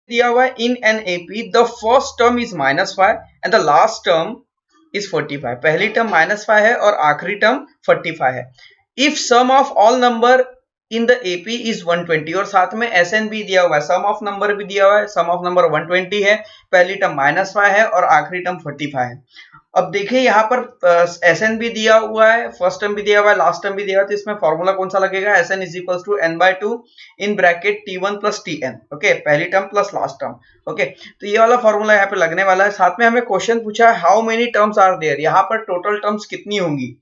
दिया हुआ है in an AP the first term is -5 and the last term is 45। पहली टर्म -5 है और आखिरी टर्म 45 है। If sum of all number in the AP is 120 और साथ में एसएन भी दिया हुआ है, सम ऑफ नंबर भी दिया हुआ है, सम ऑफ नंबर 120 है, पहली टर्म -5 है और आखिरी टर्म 45 है। अब देखिए यहाँ पर एसएन भी दिया हुआ है, फर्स्ट टर्म भी दिया हुआ है, लास्ट टर्म भी दिया हुआ है, तो इसमें फॉर्मूला कौन सा लगेगा? S N is equal to n/2 in bracket t1 plus tn। Okay, पहली term plus last term. Okay, तो ये वाला फॉर्मूला यहाँ पे लगने वाला है। साथ में हमें क्वेश्चन पूछा है how many terms are there, यहाँ पर टोटल टर्म्स कितनी होंगी।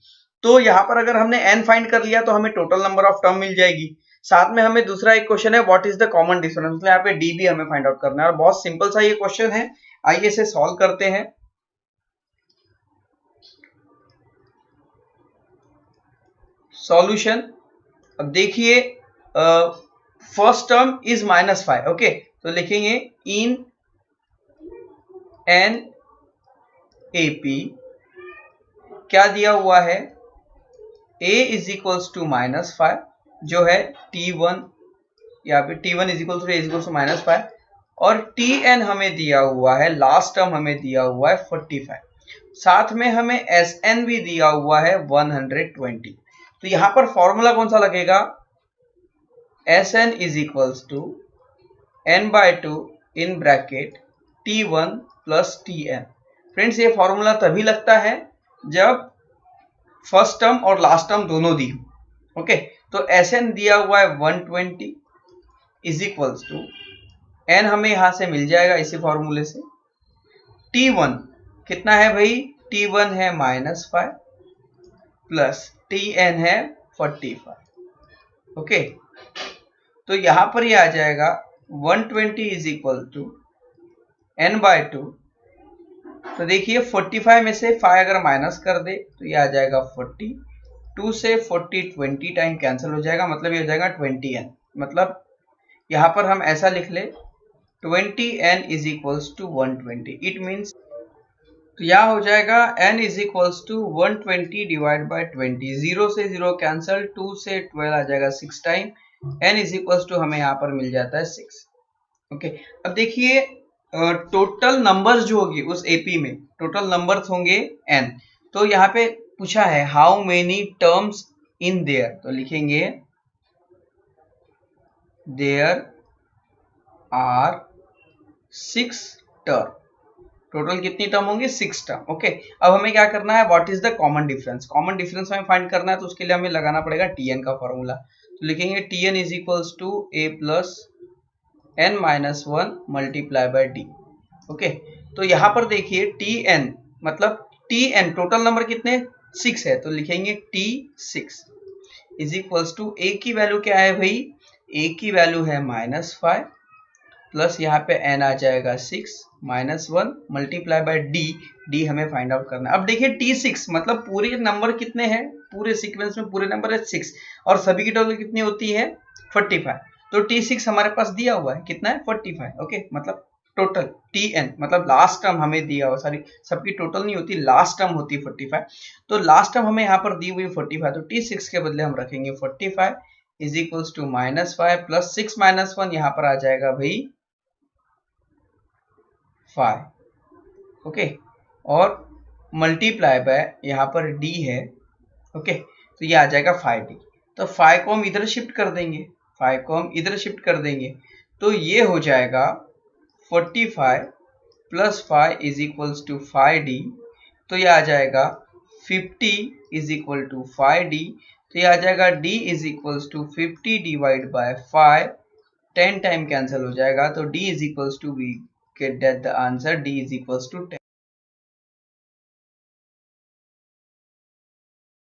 तो यहाँ पर अगर हमने n फाइंड कर लिया तो हमें टोटल नंबर ऑफ टर्म मिल जाएगी। साथ में हमें दूसरा एक क्वेश्चन है what is the common difference, मतलब यहाँ पे डी भी हमें फाइंड आउट करना है और बहुत सिंपल सा ये क्वेश्चन है। आइए इसे सॉल्व करते हैं। सॉल्यूशन, अब देखिए फर्स्ट टर्म इज -5। ओके, तो लिखेंगे इन एन एपी क्या दिया हुआ है, a इज इक्वल्स टू -5 जो है t1, यहाँ पे t1 is equal to a is equal to -5 और tn हमें दिया हुआ है, लास्ट टर्म हमें दिया हुआ है 45। साथ में हमें sn भी दिया हुआ है 120। तो यहाँ पर फॉर्मूला कौन सा लगेगा? Sn is equals to n/2 in bracket t1 plus tn। Friends, ये फॉर्मूला तभी लगता है जब फर्स्ट टर्म और लास्ट टर्म दोनों दी हो। ओके, तो Sn दिया हुआ है 120 इज इक्वल्स टू n हमें यहां से मिल जाएगा इसी फॉर्मूले से। t1 कितना है भाई? t1 है -5 प्लस tn है 45। ओके, तो यहां पर ये आ जाएगा 120 इज इक्वल टू n/2। तो देखिए 45 में से 5 अगर माइनस कर दे तो ये आ जाएगा 40, 2 से 40 20 टाइम कैंसिल हो जाएगा, मतलब ये हो जाएगा 20n। मतलब यहाँ पर हम ऐसा लिख ले 20n is equals to 120। It means तो यहाँ हो जाएगा n is equals to 120 divide by 20। 0 से 0 कैंसिल, 2 से 12 आ जाएगा 6 time, n is equals to हमें यहाँ पर मिल जाता है 6। ओके, अब देखिए टोटल नंबर्स जो होगी उस एपी में, टोटल नंबर्स होंगे n। तो यहाँ पे पूछा है how many terms in their, तो लिखेंगे देयर आर 6 टर्म। टोटल कितनी टर्म होंगे? 6 टर्म। ओके, अब हमें क्या करना है, what is the common difference. Common difference हमें फाइंड करना है, तो उसके लिए हमें लगाना पड़ेगा tn का फॉर्मूला। तो लिखेंगे tn is equals to a plus n-1 multiply by d। Okay, तो यहाँ पर देखिए tn मतलब tn टोटल नंबर कितने? 6 है, तो लिखेंगे t6 is equals to a की वैल्यू क्या है भाई? a की वैल्यू है -5 प्लस यहाँ पे n आ जाएगा 6 -1 मल्टीप्लाई बाय d हमें फाइंड आउट करना है। अब देखिए t6 मतलब पूरे नंबर कितने हैं, पूरे सीक्वेंस में पूरे नंबर है 6 और सभी की टोटल कितनी होती है 45। तो t6 हमारे पास दिया हुआ है, कितना है 45। ओके, मतलब टोटल tn मतलब लास्ट टर्म हमें दिया हुआ, सॉरी सबकी टोटल नहीं होती, लास्ट टर्म होती है 45। तो लास्ट टर्म हमें यहाँ पर दी हुई 45, तो t6 के बदले हम रखेंगे 45 इज इक्वल्स टू -5 प्लस 6 - 1 यहाँ पर आ जाएगा भाई 5। ओके, और मल्टीप्लाई बाय यहाँ पर d है। ओके, तो ये आ जाएगा 5d। तो 5 को हम इधर शिफ्ट कर देंगे, 5 को हम इधर शिफ्ट कर देंगे, तो ये हो जाएगा 45 plus 5 is equals to 5d। तो ये आ जाएगा 50 इज इक्वल टू 5d। तो ये आ जाएगा d is equals to 50 divide by 5, 10 time cancel हो जाएगा, तो d is equals to we get that the answer d is equals to 10।